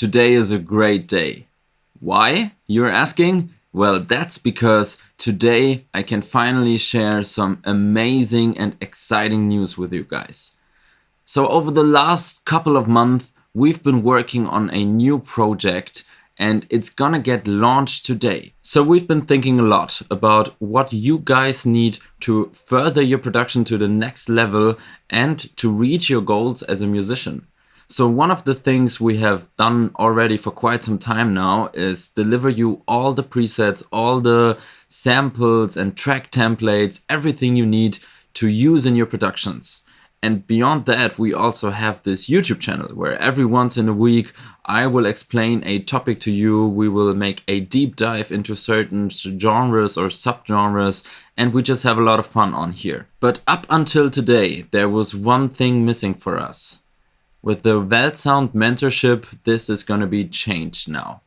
Today is a great day. Why, you're asking? Well, that's because today I can finally share some amazing and exciting news with you guys. So over the last couple of months, we've been working on a new project and it's gonna get launched today. So we've been thinking a lot about what you guys need to further your production to the next level and to reach your goals as a musician. So one of the things we have done already for quite some time now is deliver you all the presets, all the samples and track templates, everything you need to use in your productions. And beyond that, we also have this YouTube channel where every once in a week I will explain a topic to you. We will make a deep dive into certain genres or subgenres, and we just have a lot of fun on here. But up until today, there was one thing missing for us. With the Weltsound Mentorship, this is going to be changed now.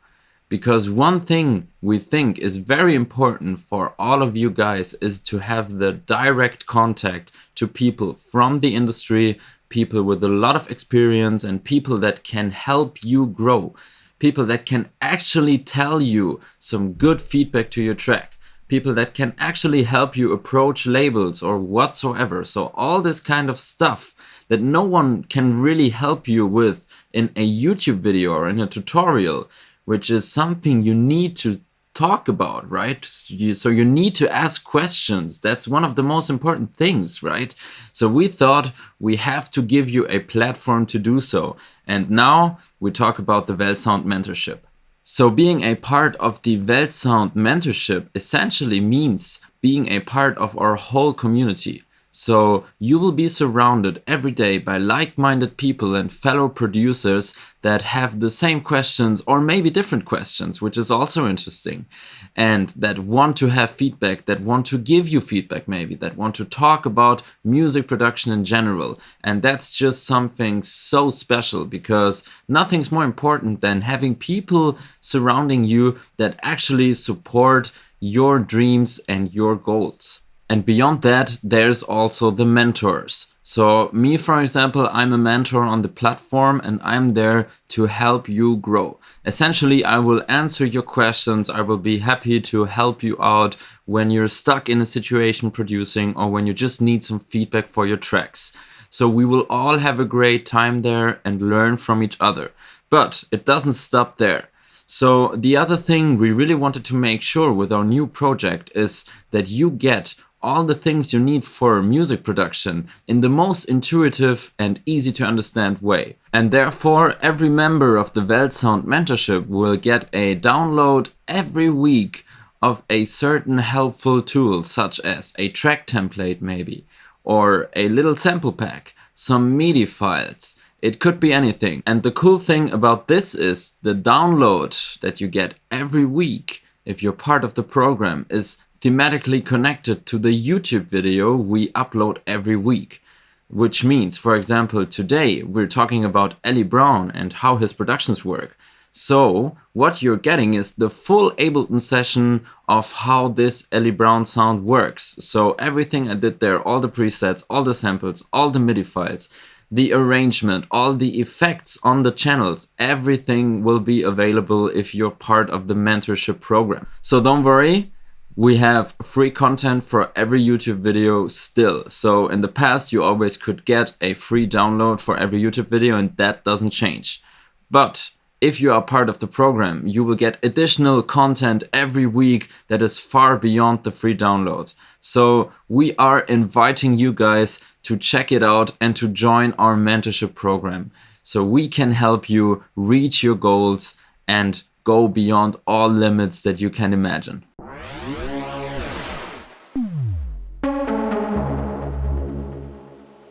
Because one thing we think is very important for all of you guys is to have the direct contact to people from the industry, people with a lot of experience and people that can help you grow. People that can actually tell you some good feedback to your track. People that can actually help you approach labels or whatsoever. So all this kind of stuff that no one can really help you with in a YouTube video or in a tutorial, which is something you need to talk about, right? So you need to ask questions. That's one of the most important things, right? So we thought we have to give you a platform to do so. And now we talk about the Weltsound Mentorship. So being a part of the Weltsound Mentorship essentially means being a part of our whole community. So you will be surrounded every day by like-minded people and fellow producers that have the same questions or maybe different questions, which is also interesting, and that want to have feedback, that want to give you feedback maybe, that want to talk about music production in general. And that's just something so special because nothing's more important than having people surrounding you that actually support your dreams and your goals. And beyond that, there's also the mentors. So me, for example, I'm a mentor on the platform and I'm there to help you grow. Essentially, I will answer your questions. I will be happy to help you out when you're stuck in a situation producing or when you just need some feedback for your tracks. So we will all have a great time there and learn from each other. But it doesn't stop there. So the other thing we really wanted to make sure with our new project is that you get all the things you need for music production in the most intuitive and easy to understand way. And therefore, every member of the Weltsound Mentorship will get a download every week of a certain helpful tool, such as a track template maybe, or a little sample pack, some MIDI files. It could be anything. And the cool thing about this is the download that you get every week, if you're part of the program, is thematically connected to the YouTube video we upload every week. Which means, for example, today we're talking about Eli Brown and how his productions work. So what you're getting is the full Ableton session of how this Eli Brown sound works. So everything I did there, all the presets, all the samples, all the MIDI files, the arrangement, all the effects on the channels, everything will be available if you're part of the mentorship program. So don't worry. We have free content for every YouTube video still. So in the past, you always could get a free download for every YouTube video and that doesn't change. But if you are part of the program, you will get additional content every week that is far beyond the free download. So we are inviting you guys to check it out and to join our mentorship program. So we can help you reach your goals and go beyond all limits that you can imagine.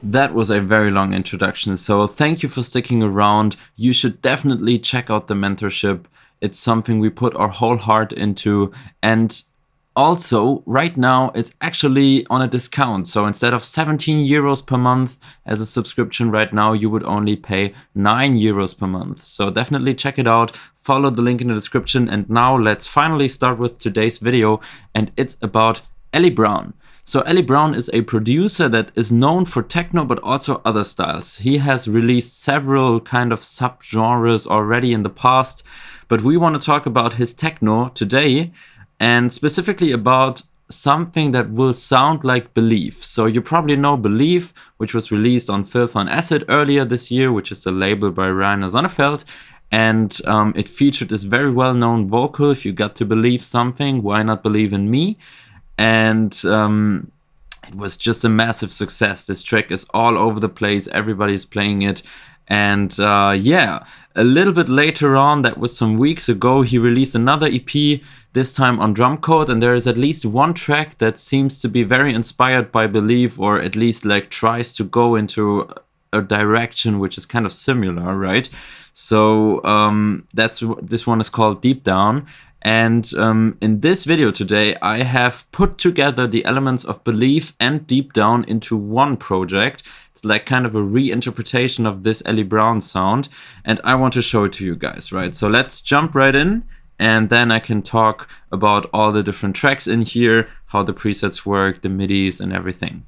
That was a very long introduction, so thank you for sticking around. You should definitely check out the mentorship. It's something we put our whole heart into, and also right now it's actually on a discount. So instead of 17 euros per month as a subscription right now, you would only pay 9 euros per month. So definitely check it out. Follow the link in the description. And now let's finally start with today's video, and it's about Eli Brown. So Eli Brown is a producer that is known for techno but also other styles. He has released several kind of subgenres already in the past, but we want to talk about his techno today, and specifically about something that will sound like Belief. So you probably know Belief, which was released on Filth on Acid earlier this year, which is the label by Rainer Sonnefeld. And it featured this very well-known vocal, if you got to believe something, why not believe in me? And it was just a massive success. This track is all over the place. Everybody's playing it. And yeah, a little bit later on, that was some weeks ago, he released another EP, this time on Drumcode, and there is at least one track that seems to be very inspired by Belief, or at least like tries to go into a direction which is kind of similar, right? So this one is called Deep Down. And in this video today, I have put together the elements of Belief and Deep Down into one project. It's like kind of a reinterpretation of this Eli Brown sound, and I want to show it to you guys, right? So let's jump right in, and then I can talk about all the different tracks in here, how the presets work, the MIDIs and everything.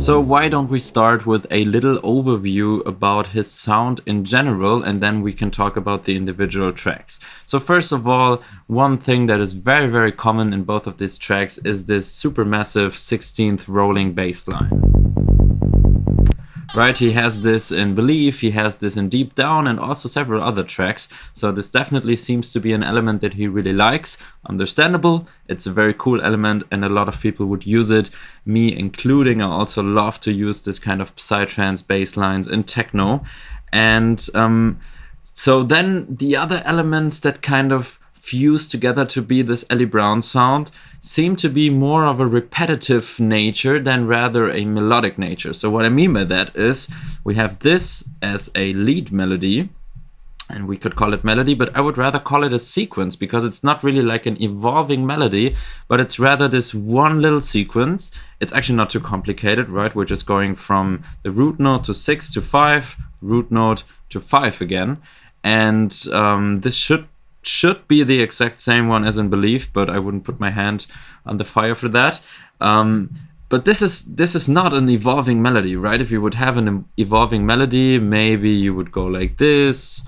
So why don't we start with a little overview about his sound in general, and then we can talk about the individual tracks. So first of all, one thing that is very, very common in both of these tracks is this supermassive 16th rolling bass line. Right, he has this in Belief, he has this in Deep Down, and also several other tracks. So this definitely seems to be an element that he really likes. Understandable, it's a very cool element and a lot of people would use it, me including. I also love to use this kind of psytrance bass lines in techno. And so then the other elements that kind of fused together to be this Eli Brown sound seem to be more of a repetitive nature than rather a melodic nature. So what I mean by that is we have this as a lead melody, and we could call it melody, but I would rather call it a sequence, because it's not really like an evolving melody, but it's rather this one little sequence. It's actually not too complicated, right? We're just going from the root note to 6 to 5, root note to 5 again. And this should be the exact same one as in Belief, but I wouldn't put my hand on the fire for that. But this is not an evolving melody, right? If you would have an evolving melody, maybe you would go like this,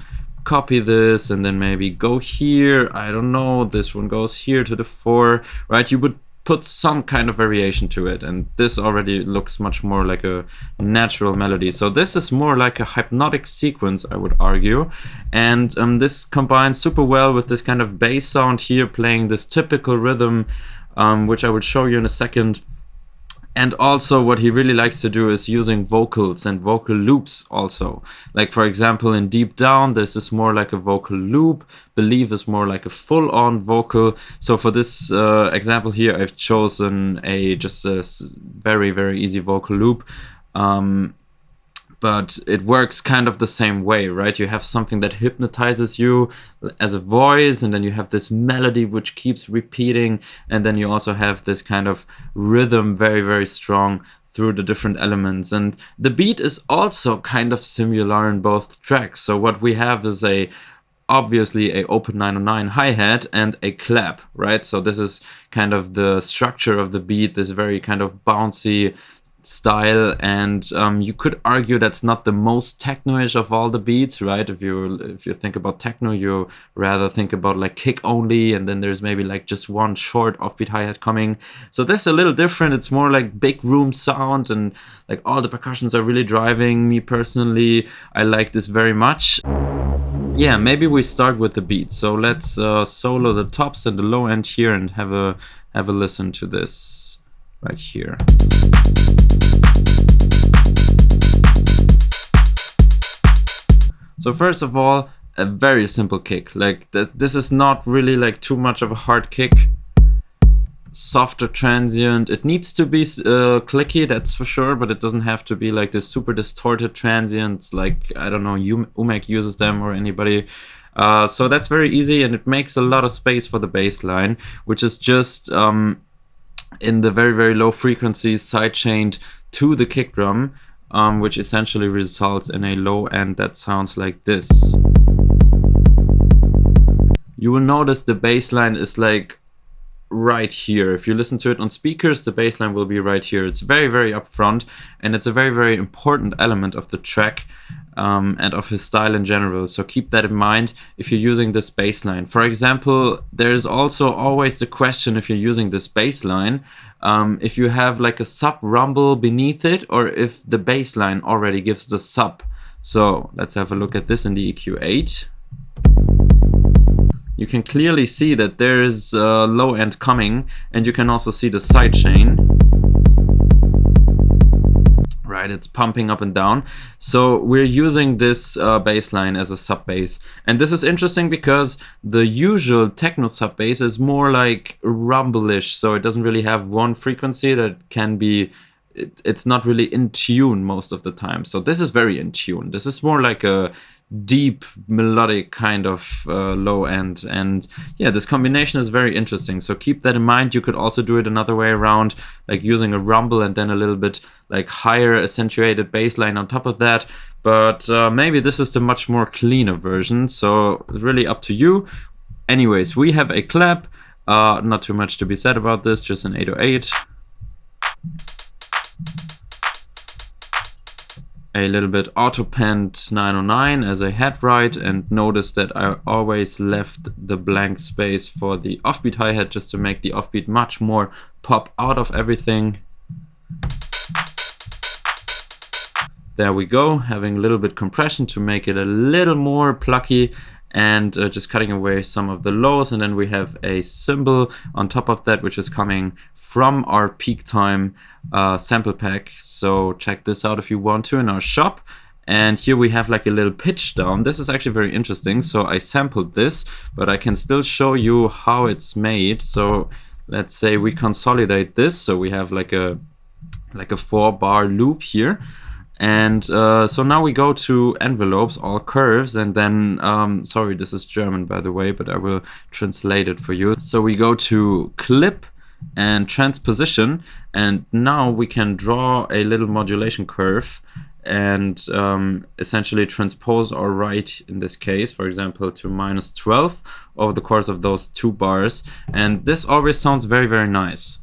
copy this, and then maybe go here. I don't know, this one goes here to the 4, right? You would put some kind of variation to it, and this already looks much more like a natural melody. So this is more like a hypnotic sequence, I would argue, and this combines super well with this kind of bass sound here, playing this typical rhythm, which I will show you in a second. And also what he really likes to do is using vocals and vocal loops also. Like for example in Deep Down, this is more like a vocal loop. Belief is more like a full-on vocal. So for this example here, I've chosen just a very, very easy vocal loop. But it works kind of the same way, right? You have something that hypnotizes you as a voice, and then you have this melody which keeps repeating, and then you also have this kind of rhythm very, very strong through the different elements. And the beat is also kind of similar in both tracks. So what we have is obviously a open 909 hi-hat and a clap, right? So this is kind of the structure of the beat, this very kind of bouncy style, and you could argue that's not the most techno-ish of all the beats, right? If you think about techno, you rather think about like kick only, and then there's maybe like just one short offbeat hi-hat coming. So this is a little different. It's more like big room sound, and like all the percussions are really driving. Me personally, I like this very much. Yeah, maybe we start with the beat. So let's solo the tops and the low end here and have a listen to this right here. So first of all, a very simple kick. Like this is not really like too much of a hard kick. Softer transient. It needs to be clicky, that's for sure, but it doesn't have to be like this super distorted transients like, I don't know, Umek uses them or anybody. So that's very easy, and it makes a lot of space for the bass line, which is just in the very, very low frequencies sidechained to the kick drum, which essentially results in a low end that sounds like this. You will notice the bass line is like right here. If you listen to it on speakers, the bass line will be right here. It's very, very upfront, and it's a very, very important element of the track and of his style in general. So keep that in mind if you're using this bass line. For example, there's also always the question, if you're using this bass line, if you have like a sub rumble beneath it, or if the bass line already gives the sub. So let's have a look at this in the EQ8. You can clearly see that there is a low end coming, and you can also see the sidechain. Right, it's pumping up and down. So we're using this bass line as a sub bass. And this is interesting because the usual techno sub bass is more like rumble-ish. So it doesn't really have one frequency that can be, it's not really in tune most of the time. So this is very in tune. This is more like a deep melodic kind of low end, and yeah, this combination is very interesting. So keep that in mind. You could also do it another way around, like using a rumble and then a little bit like higher accentuated bass line on top of that, but maybe this is the much more cleaner version, so it's really up to you. Anyways, we have a clap, not too much to be said about this, just an 808. A little bit auto-penned 909 as a head right, and notice that I always left the blank space for the offbeat hi-hat just to make the offbeat much more pop out of everything. There we go, having a little bit compression to make it a little more plucky, and just cutting away some of the lows, and then we have a cymbal on top of that, which is coming from our peak time sample pack. So check this out if you want to in our shop. And here we have like a little pitch down. This is actually very interesting. So I sampled this, but I can still show you how it's made. So let's say we consolidate this. So we have like a 4-bar loop here. And so now we go to envelopes, all curves, and then, sorry, this is German, by the way, but I will translate it for you. So we go to clip and transposition, and now we can draw a little modulation curve and essentially transpose our right, in this case, for example, to -12 over the course of those 2 bars. And this always sounds very, very nice.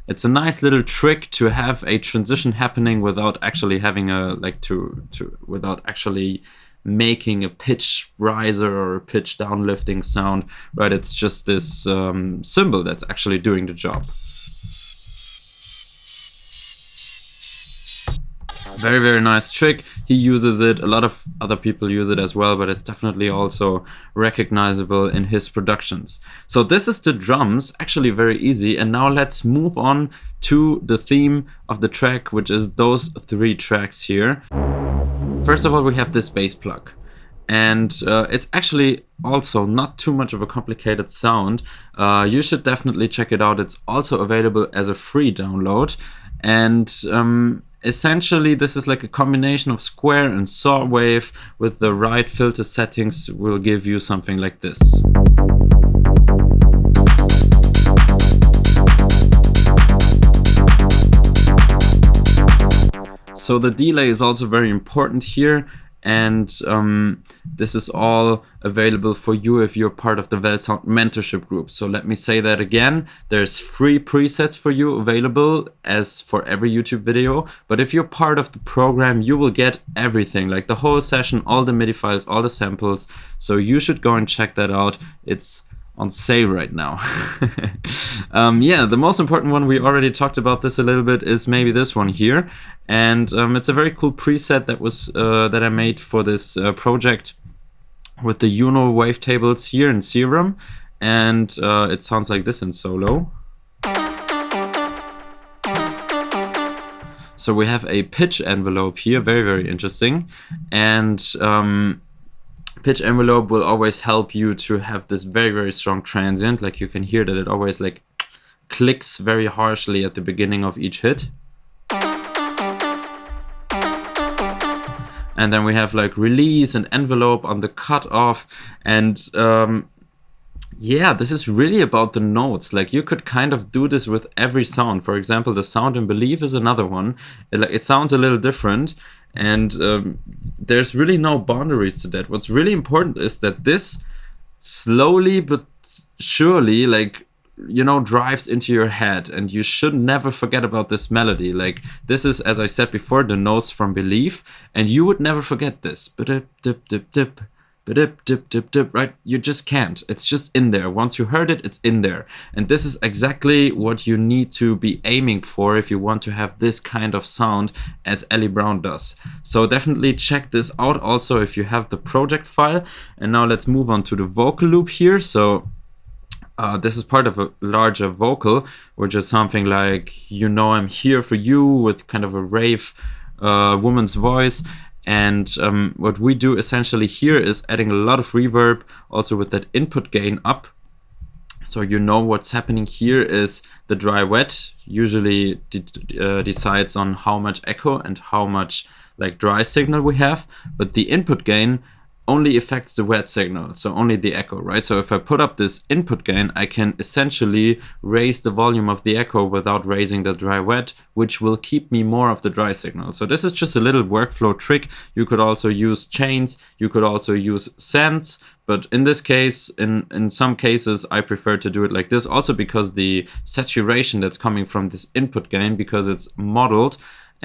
It's a nice little trick to have a transition happening without actually having a without actually making a pitch riser or a pitch downlifting sound, right? It's just this cymbal that's actually doing the job. Very, very nice trick. He uses it. A lot of other people use it as well, but it's definitely also recognizable in his productions. So this is the drums, actually very easy. And now let's move on to the theme of the track, which is those 3 tracks here. First of all, we have this bass plug. And it's actually also not too much of a complicated sound. You should definitely check it out. It's also available as a free download. And essentially, this is like a combination of square and saw wave. With the right filter settings, will give you something like this. So the delay is also very important here, and this is all available for you if you're part of the Weltsound Mentorship group. So let me say that again, there's free presets for you available as for every YouTube video, but if you're part of the program, you will get everything, like the whole session, all the MIDI files, all the samples. So you should go and check that out. It's on sale right now. Yeah, the most important one, we already talked about this a little bit, is maybe this one here, and it's a very cool preset that was that I made for this project with the Uno wavetables here in Serum, and it sounds like this in solo. So we have a pitch envelope here, very, very interesting, and pitch envelope will always help you to have this very, very strong transient. Like you can hear that it always like clicks very harshly at the beginning of each hit. And then we have like release and envelope on the cutoff. And yeah, this is really about the notes. Like you could kind of do this with every sound. For example, the sound in Believe is another one. It sounds a little different. And there's really no boundaries to that. What's really important is that this slowly but surely, like, you know, drives into your head, and you should never forget about this melody. Like, this is, as I said before, the notes from Believe, and you would never forget this. Dip, dip, dip, dip. Dip, dip, dip, dip, right? You just can't. It's just in there. Once you heard it, it's in there. And this is exactly what you need to be aiming for if you want to have this kind of sound as Eli Brown does. So definitely check this out also if you have the project file. And now let's move on to the vocal loop here. So this is part of a larger vocal, which is something like, you know, I'm here for you, with kind of a rave woman's voice. And what we do essentially here is adding a lot of reverb, also with that input gain up. So you know what's happening here is the dry wet usually decides on how much echo and how much like dry signal we have, but the input gain only affects the wet signal, so only the echo, right? So if I put up this input gain, I can essentially raise the volume of the echo without raising the dry wet, which will keep me more of the dry signal. So this is just a little workflow trick. You could also use chains, you could also use Synths, but in this case, in some cases, I prefer to do it like this, also because the saturation that's coming from this input gain, because it's modeled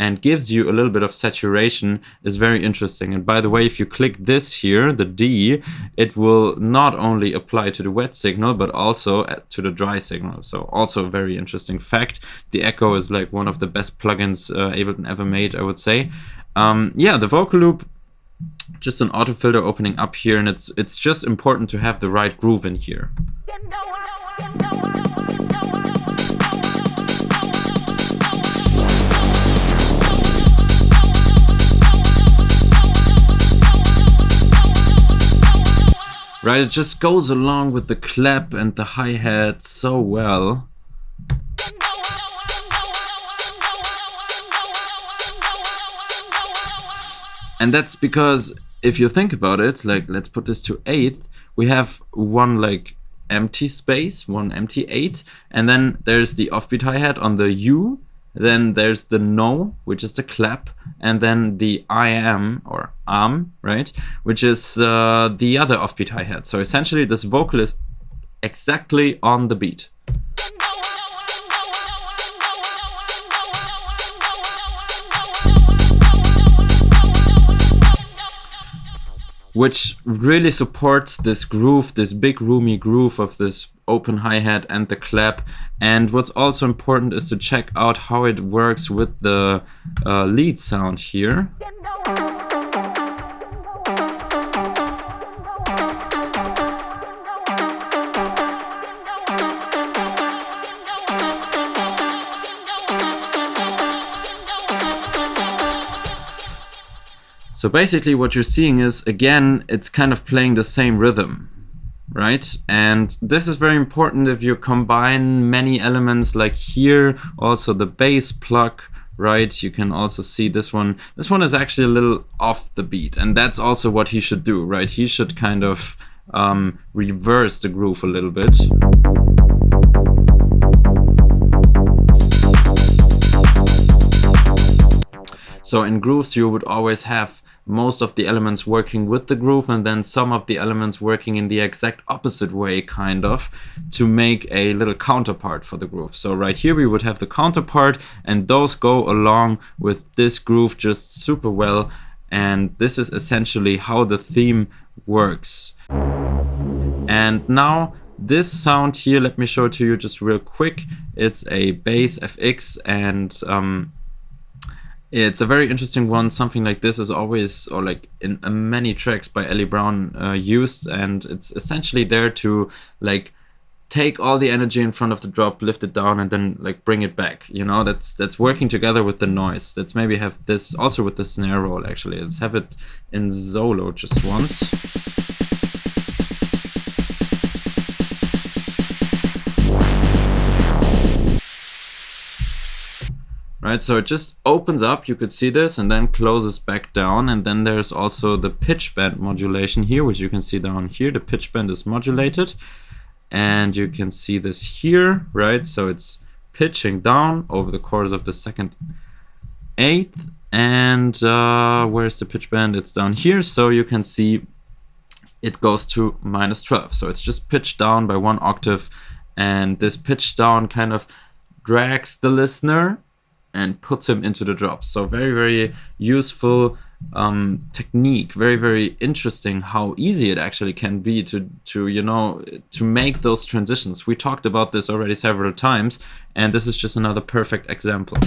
and gives you a little bit of saturation, is very interesting. And by the way, if you click this here, the D, it will not only apply to the wet signal, but also to the dry signal. So also a very interesting fact. The Echo is like one of the best plugins Ableton ever made, I would say. Yeah, the vocal loop, just an auto filter opening up here, and it's just important to have the right groove in here. Right, it just goes along with the clap and the hi-hat so well. And that's because if you think about it, like let's put this to eighth, we have one like empty space, one empty eight, and then there's the offbeat hi-hat on the U, then there's the no, which is the clap, and then the I am or right, which is the other offbeat hi-hat. So essentially this vocal is exactly on the beat. Which really supports this groove, this big roomy groove of this open hi-hat and the clap. And what's also important is to check out how it works with the lead sound here. So basically what you're seeing is, again, it's kind of playing the same rhythm, right? And this is very important if you combine many elements, like here, also the bass pluck, right? You can also see this one. This one is actually a little off the beat, and that's also what he should do, right? He should kind of reverse the groove a little bit. So in grooves you would always have most of the elements working with the groove and then some of the elements working in the exact opposite way, kind of, to make a little counterpart for the groove. So right here we would have the counterpart, and those go along with this groove just super well. And this is essentially how the theme works. And now this sound here, let me show it to you just real quick. It's a bass FX, and it's a very interesting one. Something like this is always, or like in many tracks by Eli Brown used, and it's essentially there to like take all the energy in front of the drop, lift it down, and then like bring it back. You know, that's working together with the noise. Let's maybe have this also with the snare roll. Actually, let's have it in solo just once. Right, so it just opens up, you could see this, and then closes back down. And then there's also the pitch bend modulation here, which you can see down here. The pitch bend is modulated, and you can see this here, right? So it's pitching down over the course of the second eighth. And where's the pitch bend? It's down here. So you can see it goes to -12. So it's just pitched down by 1 octave. And this pitch down kind of drags the listener and puts him into the drops. So very, very useful technique. Very, very interesting how easy it actually can be to make those transitions. We talked about this already several times, and this is just another perfect example.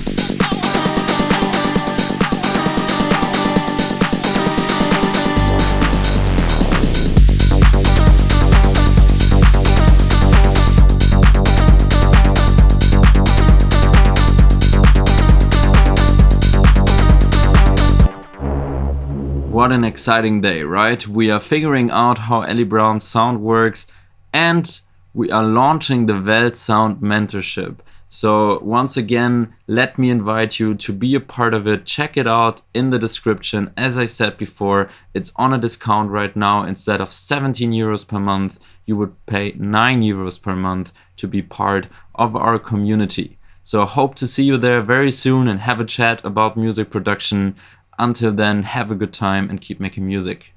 What an exciting day, right? We are figuring out how Eli Brown's sound works, and we are launching the Weltsound Mentorship. So once again, let me invite you to be a part of it. Check it out in the description. As I said before, it's on a discount right now. Instead of 17 euros per month, you would pay 9 euros per month to be part of our community. So I hope to see you there very soon and have a chat about music production. Until then, have a good time and keep making music.